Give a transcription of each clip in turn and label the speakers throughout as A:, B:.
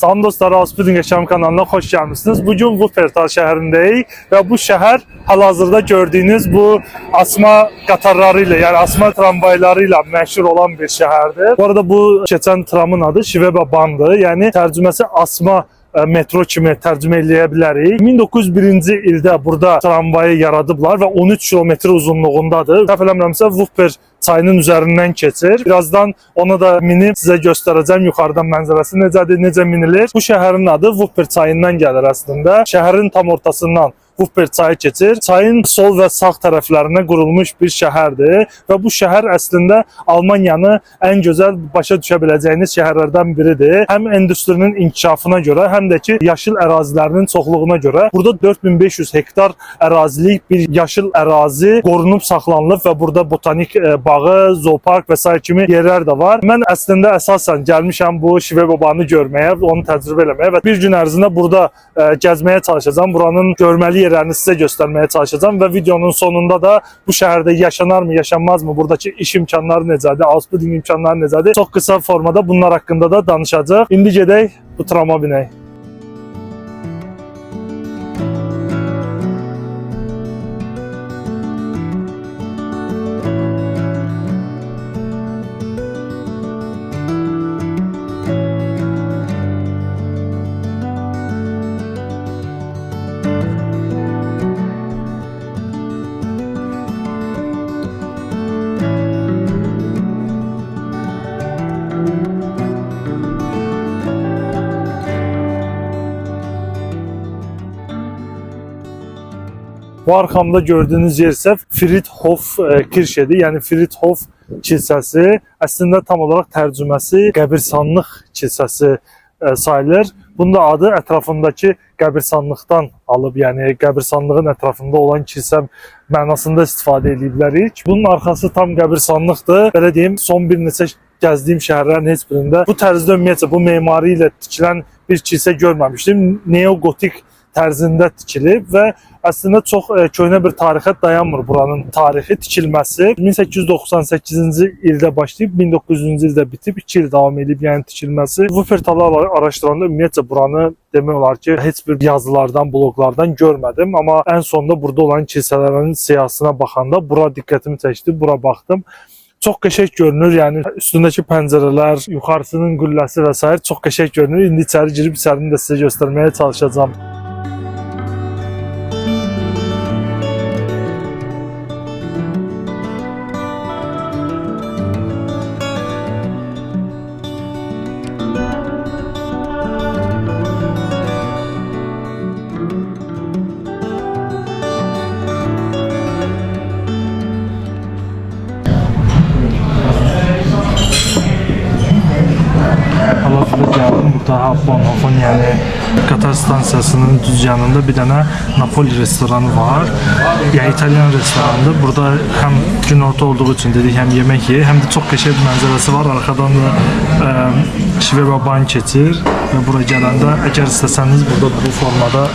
A: Salam dostlar, Auspuding Yaşam kanalına hoş gelmişsiniz. Bugün Wuppertal şəhərindəyik və bu şəhər hal-hazırda gördüyünüz bu asma qatarlarıyla, yani asma tramvaylarıyla məşhur olan bir şəhərdir. Bu arada bu keçən tramın adı Schwebebahn-dır. Yəni tərcüməsi asma metro kimi tərcümə eləyə bilərik. 1901-ci ildə burada tramvayı yaradıblar və 13 kilometr uzunluğundadır. Səhv eləmirəmsə Wupper çayının üzərindən keçir. Birazdan ona da minib sizə göstərəcəm yuxarıdan mənzərəsi necədir, necə minilir. Bu şəhərin adı Wupper çayından gəlir əslində. Şəhərin tam ortasından Wupper çayı keçir. Çayın sol və sağ tərəflərinə qurulmuş bir şəhərdir və bu şəhər əslində Almaniyanı ən gözəl başa düşə biləcəyiniz şəhərlərdən biridir. Həm endüstrinin inkişafına görə, həm də ki yaşıl ərazilərinin çoxluğuna görə burada 4500 hektar ərazilik bir yaşıl ərazi qorunub saxlanılıb və burada botanik bağı, zoopark və s. kimi yerlər də var. Mən əslində əsasən gəlmişəm bu Schwebebahn-ı görməyə, onu təcrübə eləməyə və bir gün ərzində burada gəzməyə çalışacağam. Buranın görməli yerlərini sizə göstərməyə çalışacağım və videonun sonunda da bu şəhərdə yaşanarmı, yaşanmazmı, buradakı iş imkanları necədir, Auspuding imkanları necədir, çox qısa formada bunlar haqqında da danışacağıq. İndi gedək bu trama binək. Bu arkamda gördüğünüz yer ise Friedhof Kirşedir. Yani Friedhof kilsəsi. Əslində tam olarak tərcüməsi qəbirstanlıq kilsəsi sayılır. Bunun da adı ətrafındakı qəbirstanlıqdan alıb, yəni qəbirstanlığın ətrafında olan kilsə mənasında istifadə ediblərik. Bunun arxası tam qəbirstanlıqdır. Belə deyim, son bir neçə gəzdiyim şəhərlərin heç birində bu tərzdə ümumiyyətlə bu memari ilə tikilən bir kilsə görməmişdim. Neogotik tərzində tikilib və əslində çox köhnə bir tarixə dayanmır buranın tarixi tikilməsi. 1898-ci ildə başlayıb 1900-cü ildə bitib 2 il davam edib yəni tikilməsi. Wuppertalı araşdıranda ümumiyyətlə buranı demək olar ki heç bir yazılardan, bloqlardan görmədim, amma ən sonunda burada olan kilsələrin siyahısına baxanda bura diqqətimi çəkdi, bura baxdım. Çox qəşəng görünür, yəni üstündəki pəncərələr, yuxarısının qülləsi və s. çox qəşəng görünür. İndi içəri girib içərini də sizə göstərməyə çalışacağım. Geldim burada Bahnhof'un yani qatar stansiyasının düz yanında bir tane Napoli restoranı var. Yani İtalyan restoranıdır. Burada hem günorta olduğu için dedik hem yemek ye hem de çok qəşəng bir mənzərəsi var. Arkadan da Schwebebahn keçir ve buraya gələndə əgər istəsəniz burada bu formada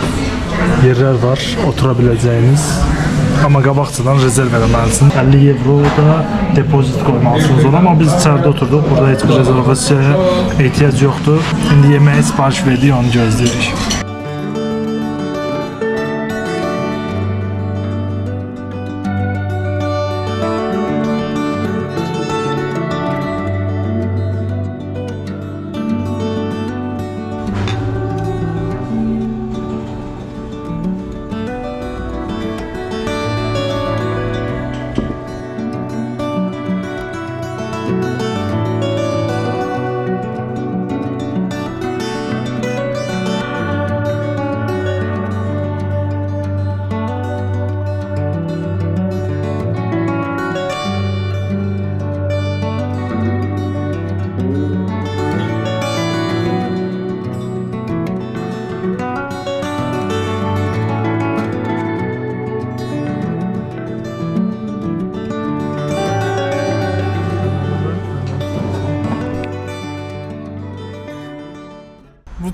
A: yerler var oturabileceğiniz. Ama qabaqcadan rezerv eləməlisiniz. 50 euro da depozit qoymalısınız ona, ama biz içeride oturduk. Burada heç bir rezervasiyaya ehtiyac yoxdur. İndi yeməyə sipariş verdik, onu gözləyirik.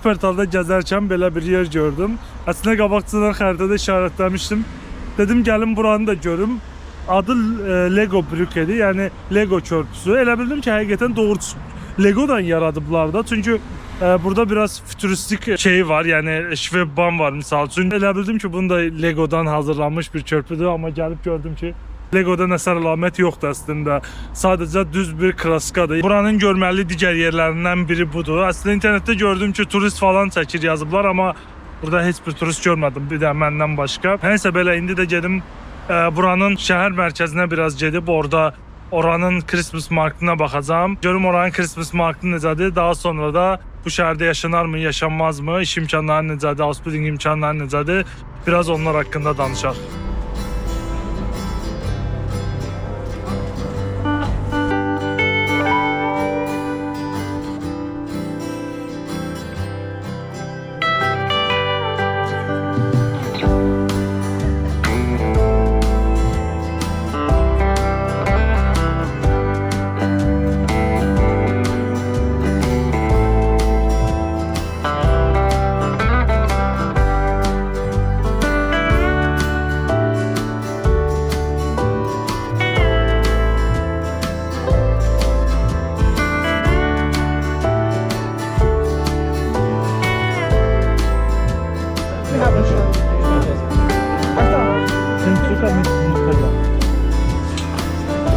A: Wuppertal'da gəzərkən belə bir yer gördüm. Əslində qabaqcadan xəritədə işarətləmişdim. Dedim gəlin buranı da görüm. Adı Lego Brücke'dir, yəni Lego körpüsü. Elə bildim ki, həqiqətən doğru Lego'dan yaradıblar da. Çünki Burada biraz fütüristik şey var, yani şvebban var misal üçün. Elə bildim ki, bunu da Legodan hazırlanmış bir körpüdür, amma gəlib gördüm ki, Legodan əsər əlamət yoxdur əslində. Sadəcə düz bir klaskadır. Buranın görməli digər yerlərindən biri budur. Əslində internetdə gördüm ki, turist falan çəkir yazıblar, amma burada heç bir turist görmədim, bir də məndən başqa. Nəysə belə, indi də gedim buranın şəhər mərkəzinə biraz gedib orada oranın Christmas marketına baxacağam. Görüm oranın Christmas marketi necədir. Daha sonra da bu şəhərdə yaşanarmı, yaşanmazmı, iş imkanları necədir, housebilding imkanları necədir, biraz onlar haqqında danışaq.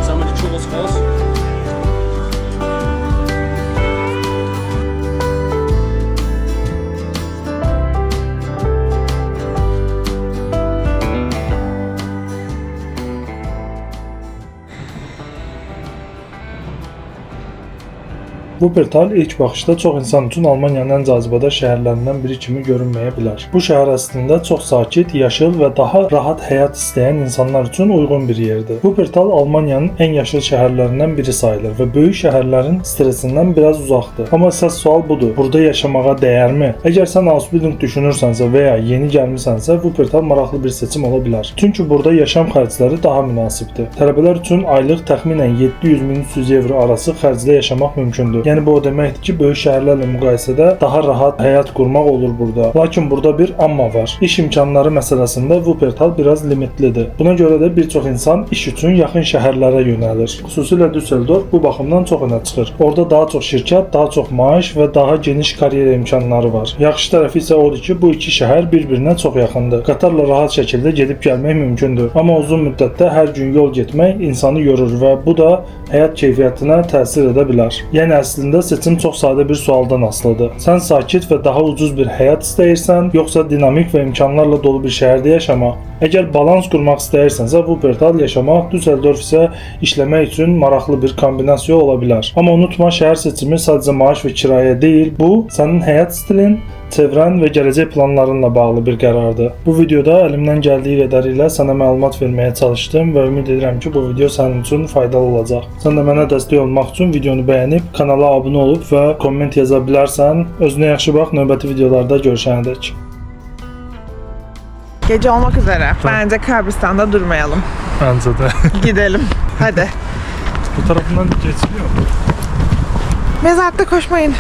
B: Sagen wir die Churros raus.
A: Wuppertal ilk baxışda çox insan üçün Almaniyanın ən cazibədar şəhərlərindən biri kimi görünməyə bilər. Bu şəhər əslində çox sakit, yaşıl və daha rahat həyat istəyən insanlar üçün uyğun bir yerdir. Wuppertal Almaniyanın ən yaşıl şəhərlərindən biri sayılır və böyük şəhərlərin stresindən biraz uzaqdır. Amma əsas sual budur: burada yaşamağa dəyərmi? Əgər sən housebilding düşünürsənsə və ya yeni gəlmisənsə, Wuppertal maraqlı bir seçim ola bilər. Çünki burada yaşam xərcləri daha münasibdir. Tələbələr üçün aylıq təxminən 700-1300 evro arası xərclə yaşamaq mümkündür. Yəni bu o deməkdir ki, böyük şəhərlərlə müqayisədə daha rahat həyat qurmaq olur burada. Lakin burada bir amma var. İş imkanları məsələsində Wuppertal biraz limitlidir. Buna görə də bir çox insan iş üçün yaxın şəhərlərə yönəlir. Xüsusilə Düsseldorf bu baxımdan çox önə çıxır. Orada daha çox şirkət, daha çox maaş və daha geniş karyera imkanları var. Yaxşı tərəfi isə odur ki, bu iki şəhər bir-birinə çox yaxındır. Qatarla rahat şəkildə gedib gəlmək mümkündür. Amma uzun müddətdə hər gün yol getmək insanı yorur və bu da həyat keyfiyyətinə təsir edə bilər. Yəni əslində seçim çox sadə bir sualdan asılıdır. Sən sakit və daha ucuz bir həyat istəyirsən, yoxsa dinamik və imkanlarla dolu bir şəhərdə yaşamaq? Əgər balans qurmaq istəyirsənsə, Wuppertal yaşamaq, Düsseldorf isə işləmək üçün maraqlı bir kombinasiya ola bilər. Amma unutma, şəhər seçimi sadəcə maaş və kirayə deyil, bu sənin həyat stilin, çevrən və gələcək planlarınla bağlı bir qərardır. Bu videoda əlimdən gəldiyi qədərilə sənə məlumat verməyə çalışdım və ümid edirəm ki, bu video sənin üçün faydalı olacaq. Sən də mənə dəstək olmaq üçün videonu bəyənib, kanala abunə olub və komment yaza bilərsən. Özünə yaxşı bax, növbəti videolarda görüşənədək.
C: Gece olmak üzere. Bence Kabristan'da durmayalım.
A: Bence de.
C: Gidelim. Hadi.
A: Bu tarafından geçiliyor.
C: Mezarlıkta koşmayın.